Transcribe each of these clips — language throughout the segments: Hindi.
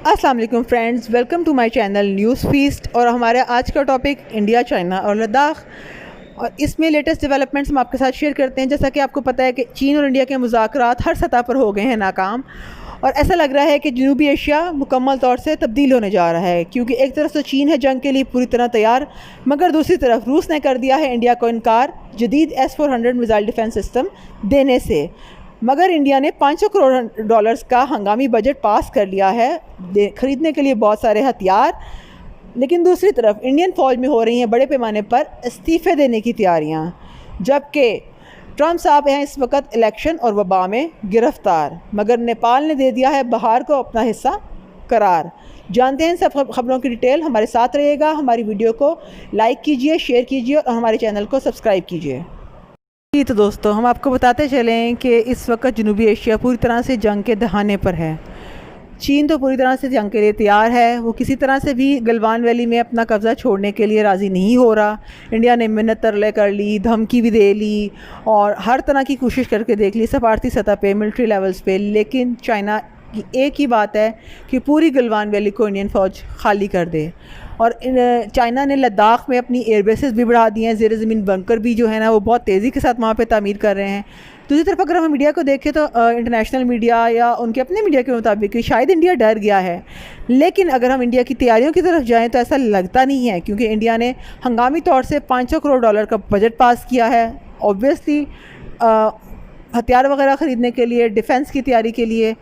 अस्सलाम वालेकुम friends, welcome to my channel news feast. और हमारा आज का टॉपिक इंडिया, चाइना और लद्दाख, और इसमें लेटेस्ट डेवलपमेंट्स हम आपके साथ शेयर करते हैं। जैसा कि आपको पता है कि चीन और इंडिया के मुज़ाकरात हर सतह पर हो गए हैं नाकाम, और ऐसा लग रहा है कि जनूबी एशिया मुकम्मल तौर से तब्दील होने जा रहा है, क्योंकि एक तरफ तो चीन है जंग के लिए पूरी तरह तैयार, मगर दूसरी तरफ रूस ने कर दिया है इंडिया को इनकार जदीद S-400 मिसाइल डिफेंस सिस्टम देने से। मगर इंडिया ने $500 करोड़ का हंगामी बजट पास कर लिया है ख़रीदने के लिए बहुत सारे हथियार। लेकिन दूसरी तरफ इंडियन फ़ौज में हो रही हैं बड़े पैमाने पर इस्तीफ़े देने की तैयारियां, जबकि ट्रंप साहब हैं इस वक्त इलेक्शन और वबा में गिरफ़्तार। मगर नेपाल ने दे दिया है बहार को अपना हिस्सा करार। जानते हैं सब खबरों की डिटेल। हमारे साथ रहिएगा, हमारी वीडियो को लाइक कीजिए, शेयर कीजिए और हमारे चैनल को सब्सक्राइब कीजिए। तो दोस्तों, हम आपको बताते चलें कि इस वक्त जनूबी एशिया पूरी तरह से जंग के दहाने पर है। चीन तो पूरी तरह से जंग के लिए तैयार है, वो किसी तरह से भी गलवान वैली में अपना कब्ज़ा छोड़ने के लिए राज़ी नहीं हो रहा। इंडिया ने मिन्नत तरले कर ली, धमकी भी दे ली और हर तरह की कोशिश करके देख ली सफारती सतह पे, मिलिट्री लेवल्स पे। लेकिन चाइना की एक ही बात है कि पूरी गलवान वैली को इंडियन फ़ौज खाली कर दे। और चाइना ने लद्दाख में अपनी एयरबेसेस भी बढ़ा दी हैं, ज़ेर ज़मीन बंकर भी जो है ना वो बहुत तेज़ी के साथ वहाँ पे तामीर कर रहे हैं। दूसरी तरफ अगर हम मीडिया को देखें तो इंटरनेशनल मीडिया या उनके अपने मीडिया के मुताबिक शायद इंडिया डर गया है। लेकिन अगर हम इंडिया की तैयारियों की तरफ जाएँ तो ऐसा लगता नहीं है, क्योंकि इंडिया ने हंगामी तौर से $500 करोड़ का बजट पास किया है। ऑब्वियसली हथियार वगैरह ख़रीदने के लिए, डिफेंस की तैयारी के लिए।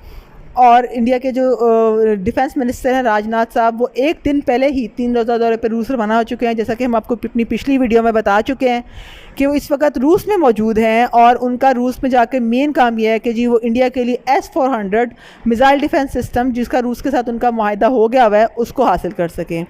और इंडिया के जो डिफेंस मिनिस्टर हैं राजनाथ साहब, वो एक दिन पहले ही 3 रोज़ा दौरे पर रूस रवाना हो चुके हैं। जैसा कि हम आपको अपनी पिछली वीडियो में बता चुके हैं कि वो इस वक्त रूस में मौजूद हैं, और उनका रूस में जाकर मेन काम यह है कि जी वो इंडिया के लिए S-400 मिसाइल डिफेंस सिस्टम, जिसका रूस के साथ उनका मुआहदा हो गया हुआ है, उसको हासिल कर सकें।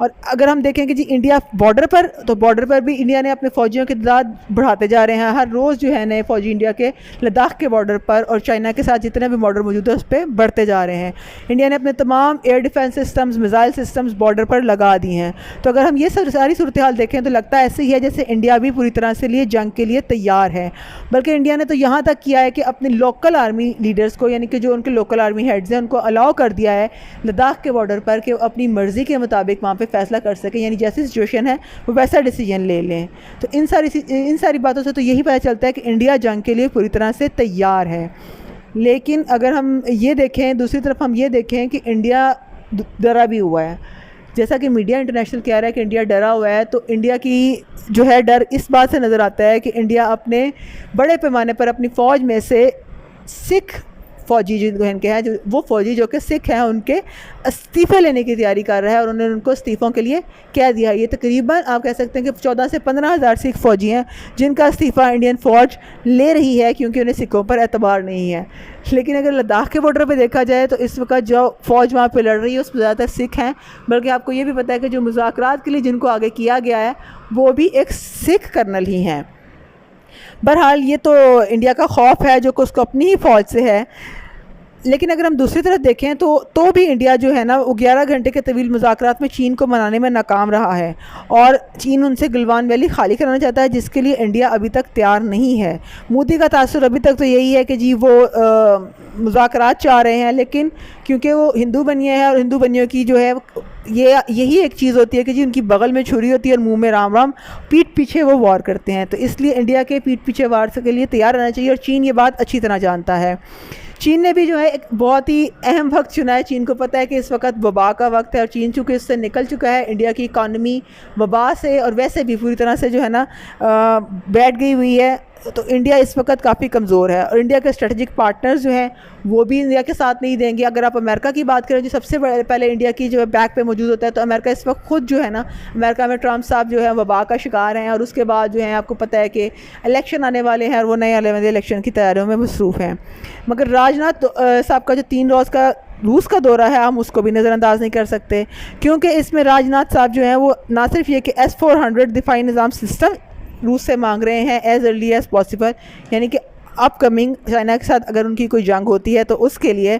और अगर हम देखें कि जी इंडिया बॉर्डर पर, तो बॉर्डर पर भी इंडिया ने अपने फ़ौजियों की तादाद बढ़ाते जा रहे हैं। हर रोज़ जो है नए फ़ौजी इंडिया के लद्दाख के बॉर्डर पर और चाइना के साथ जितने भी बॉर्डर मौजूद है उस पर बढ़ते जा रहे हैं। इंडिया ने अपने तमाम air defence systems, missile systems border पर लगा दी हैं। तो अगर हम ये सारी सूरत हाल देखें तो लगता है ऐसे ही है जैसे इंडिया भी पूरी तरह से लिए जंग के लिए तैयार है। बल्कि इंडिया ने तो यहाँ तक किया है कि अपने लोकल आर्मी लीडर्स को, यानी कि जो उनके लोकल आर्मी हेड्स हैं, उनको अलाउ कर दिया है लद्दाख के बॉर्डर पर कि अपनी मर्ज़ी के मुताबिक वहाँ पर फैसला कर सकें, यानी जैसी सिचुएशन है वो वैसा डिसीजन ले लें। तो इन सारी बातों से तो यही पता चलता है कि इंडिया जंग के लिए पूरी तरह से तैयार है। लेकिन अगर हम ये देखें, दूसरी तरफ हम ये देखें कि इंडिया डरा भी हुआ है। जैसा कि मीडिया इंटरनेशनल कह रहा है कि इंडिया डरा हुआ है, तो इंडिया की जो है डर इस बात से नज़र आता है कि इंडिया अपने बड़े पैमाने पर अपनी फ़ौज में से सिख फ़ौजी जिनके हैं, जो वो फ़ौजी जो कि सिख हैं, उनके इस्तीफ़े लेने की तैयारी कर रहा है। और उन्होंने उनको इस्तीफ़ों के लिए कह दिया। ये तकरीबन आप कह सकते हैं कि 14 से 15 हज़ार सिख फ़ौजी हैं जिनका इस्तीफ़ा इंडियन फ़ौज ले रही है, क्योंकि उन्हें सिखों पर एतबार नहीं है। लेकिन अगर लद्दाख के बॉर्डर पर देखा जाए तो इस वक्त जो फ़ौज वहाँ पर लड़ रही है उसमें ज़्यादातर सिख हैं। बल्कि आपको ये भी पता है कि जो मुज़ाकरात के लिए जिनको आगे किया गया है वो भी एक सिख कर्नल ही हैं। बहरहाल ये तो इंडिया का खौफ है जो कि उसको अपनी ही फ़ौज से है। लेकिन अगर हम दूसरी तरफ देखें तो भी इंडिया जो है ना वो 11 घंटे के तवील मुज़ाकरात में चीन को मनाने में नाकाम रहा है, और चीन उनसे गलवान वैली खाली कराना चाहता है, जिसके लिए इंडिया अभी तक तैयार नहीं है। मोदी का तासुर अभी तक तो यही है कि जी वो मुज़ाकरात चाह रहे हैं, लेकिन क्योंकि वो हिंदू बनिए हैं और हिंदू बनियों की जो है यही एक चीज़ होती है कि जी उनकी बगल में छुरी होती है और मुंह में राम राम, पीठ पीछे वो वार करते हैं। तो इसलिए इंडिया के पीठ पीछे वार के लिए तैयार रहना चाहिए, और चीन ये बात अच्छी तरह जानता है। चीन ने भी जो है एक बहुत ही अहम वक्त चुना है। चीन को पता है कि इस वक्त वबा का वक्त है, और चीन चूँकि इससे निकल चुका है, इंडिया की इकानमी वबा से और वैसे भी पूरी तरह से जो है ना बैठ गई हुई है। तो इंडिया इस वक्त काफ़ी कमज़ोर है, और इंडिया के स्ट्रेटजिक पार्टनर्स जो हैं वो भी इंडिया के साथ नहीं देंगे। अगर आप अमेरिका की बात करें, जो सबसे पहले इंडिया की जो है बैक पे मौजूद होता है, तो अमेरिका इस वक्त खुद जो है ना, अमेरिका में ट्रंप साहब जो है वबा का शिकार हैं, और उसके बाद जो है आपको पता है कि इलेक्शन आने वाले हैं और वो नए आने वाले इलेक्शन की तैयारियों में मसरूफ़ हैं। मगर राजनाथ साहब का जो 3 रोज़ का रूस का दौरा है, हम उसको भी नज़रअंदाज नहीं कर सकते, क्योंकि इसमें राजनाथ साहब जो हैं वो ना सिर्फ ये कि S-400 दिफाई निज़ाम सिस्टम रूस से मांग रहे हैं एज़ अर्ली एज़ पॉसिबल, यानी कि अपकमिंग चाइना के साथ अगर उनकी कोई जंग होती है तो उसके लिए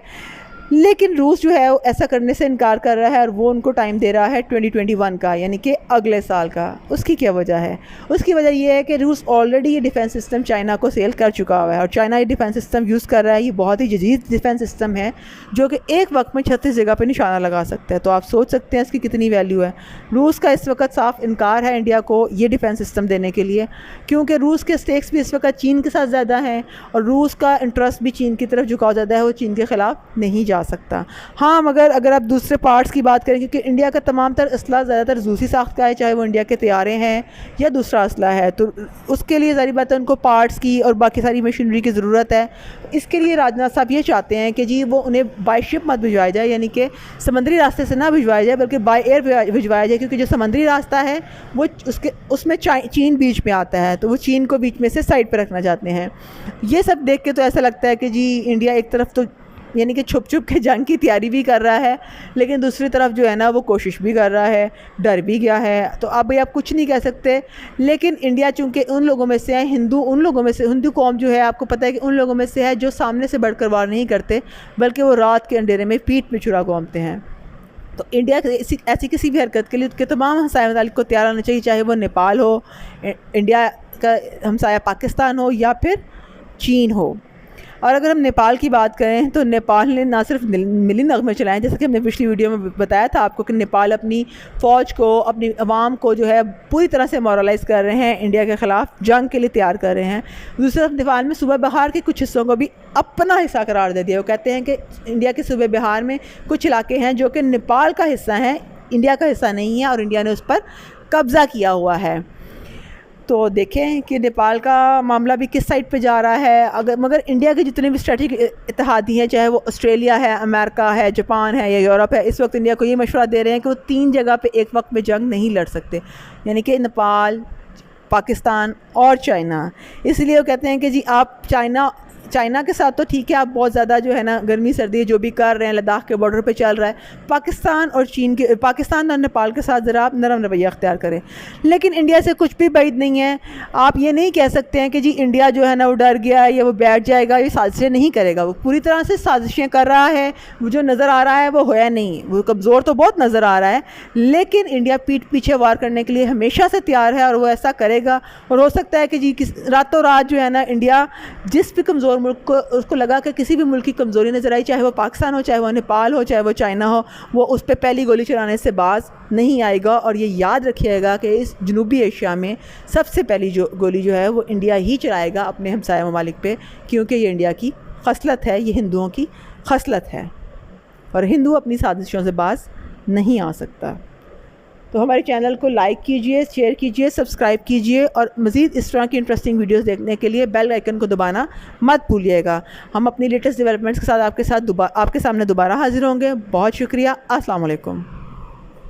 लेकिन रूस जो है वो ऐसा करने से इनकार कर रहा है और वो उनको टाइम दे रहा है 2021 का, यानी कि अगले साल का। उसकी क्या वजह है? उसकी वजह ये है कि रूस ऑलरेडी ये डिफेंस सिस्टम चाइना को सेल कर चुका हुआ है और चाइना ये डिफेंस सिस्टम यूज़ कर रहा है। ये बहुत ही जदीद डिफेंस सिस्टम है जो कि एक वक्त में 36 जगह पर निशाना लगा सकता है। तो आप सोच सकते हैं इसकी कितनी वैल्यू है। रूस का इस वक्त साफ इनकार है इंडिया को ये डिफेंस सिस्टम देने के लिए, क्योंकि रूस के स्टेक्स भी इस वक्त चीन के साथ ज़्यादा हैं और रूस का इंटरेस्ट भी चीन की तरफ झुकाव ज़्यादा है, वो चीन के ख़िलाफ़ नहीं जा सकता। हाँ, मगर अगर आप दूसरे पार्ट्स की बात करें, क्योंकि इंडिया का तमाम तर असला ज़्यादातर रूसी साख्त का है, चाहे वो इंडिया के तैयारे हैं या दूसरा असला है, तो उसके लिए ज़ाहिर बात है उनको पार्ट्स की और बाकी सारी मशीनरी की ज़रूरत है। इसके लिए राजनाथ साहब ये चाहते हैं कि जी वो उन्हें बाय शिप मत भिजवाया जाए, यानी कि समंदरी रास्ते से ना भिजवाया जाए बल्कि बाय एयर भिजवाया जाए, क्योंकि जो समंदरी रास्ता है वो उसमें चीन बीच में आता है, तो वो चीन को बीच में से साइड पर रखना चाहते हैं। ये सब देख के तो ऐसा लगता है कि जी इंडिया एक तरफ तो यानी कि छुप छुप के जंग की तैयारी भी कर रहा है, लेकिन दूसरी तरफ जो है ना वो कोशिश भी कर रहा है, डर भी गया है। तो अब भाई आप कुछ नहीं कह सकते। लेकिन इंडिया चूँकि उन लोगों में से है, उन लोगों में से हिंदू कौम जो है, आपको पता है कि उन लोगों में से है जो सामने से बढ़कर वार नहीं करते, बल्कि वो रात के अंधेरे में पीठ में छुरा घूमते हैं। तो इंडिया ऐसी किसी भी हरकत के लिए उसके तमाम हमसाया ममालिक को तैयार होना चाहिए, चाहे वो नेपाल हो, इंडिया का हमसाया पाकिस्तान हो या फिर चीन हो। और अगर हम नेपाल की बात करें तो नेपाल ने ना सिर्फ मिली नगमे चलाए, जैसे कि हमने पिछली वीडियो में बताया था आपको कि नेपाल अपनी फ़ौज को, अपनी आवाम को जो है पूरी तरह से मॉरलाइज़ कर रहे हैं, इंडिया के ख़िलाफ़ जंग के लिए तैयार कर रहे हैं। दूसरी तरफ नेपाल में सूबा बिहार के कुछ हिस्सों को भी अपना हिस्सा करार दे दिया। वो कहते हैं कि इंडिया के सूबे बिहार में कुछ इलाके हैं जो कि नेपाल का हिस्सा हैं, इंडिया का हिस्सा नहीं है, और इंडिया ने उस पर कब्ज़ा किया हुआ है। तो देखें कि नेपाल का मामला भी किस साइड पे जा रहा है। मगर इंडिया के जितने भी स्ट्रेटेजिक इत्तेहादी हैं, चाहे वो ऑस्ट्रेलिया है, अमेरिका है, जापान है या यूरोप है, इस वक्त इंडिया को ये मशवरा दे रहे हैं कि वो 3 जगह पे एक वक्त में जंग नहीं लड़ सकते, यानी कि नेपाल, पाकिस्तान और चाइना। इसलिए वो कहते हैं कि जी आप चाइना के साथ तो ठीक है, आप बहुत ज़्यादा जो है ना गर्मी सर्दी जो भी कर रहे हैं, लद्दाख के बॉर्डर पे चल रहा है, पाकिस्तान और नेपाल के साथ ज़रा आप नरम रवैया अख्तियार करें। लेकिन इंडिया से कुछ भी बैद नहीं है। आप ये नहीं कह सकते हैं कि जी इंडिया जो है ना वो डर गया है या वो बैठ जाएगा, ये साजिशें नहीं करेगा। वो पूरी तरह से साजिशें कर रहा है। वो जो नज़र आ रहा है वो होया नहीं, वो कमज़ोर तो बहुत नज़र आ रहा है, लेकिन इंडिया पीठ पीछे वार करने के लिए हमेशा से तैयार है और वो ऐसा करेगा। और हो सकता है कि जी रातों रात जो है ना इंडिया जिस भी कमज़ोर मुल्क को उसको लगा कि किसी भी मुल्क की कमज़ोरी नज़र आई, चाहे वो पाकिस्तान हो, चाहे वो नेपाल हो, चाहे वो चाइना हो, वो उस पर पहली गोली चलाने से बाज नहीं आएगा। और ये याद रखिएगा कि इस जनूबी एशिया में सबसे पहली गोली जो है वो इंडिया ही चलाएगा अपने हमसाया ममालिक पे, क्योंकि ये इंडिया की खसलत है, ये हिंदुओं की खसलत है और हिंदू अपनी साजिशों से बाज नहीं आ सकता। तो हमारे चैनल को लाइक कीजिए, शेयर कीजिए, सब्सक्राइब कीजिए और मज़ीद इस तरह की इंटरेस्टिंग वीडियोस देखने के लिए बेल आइकन को दबाना मत भूलिएगा। हम अपनी लेटेस्ट डेवलपमेंट्स के साथ आपके सामने दोबारा हाजिर होंगे। बहुत शुक्रिया। अस्सलाम वालेकुम।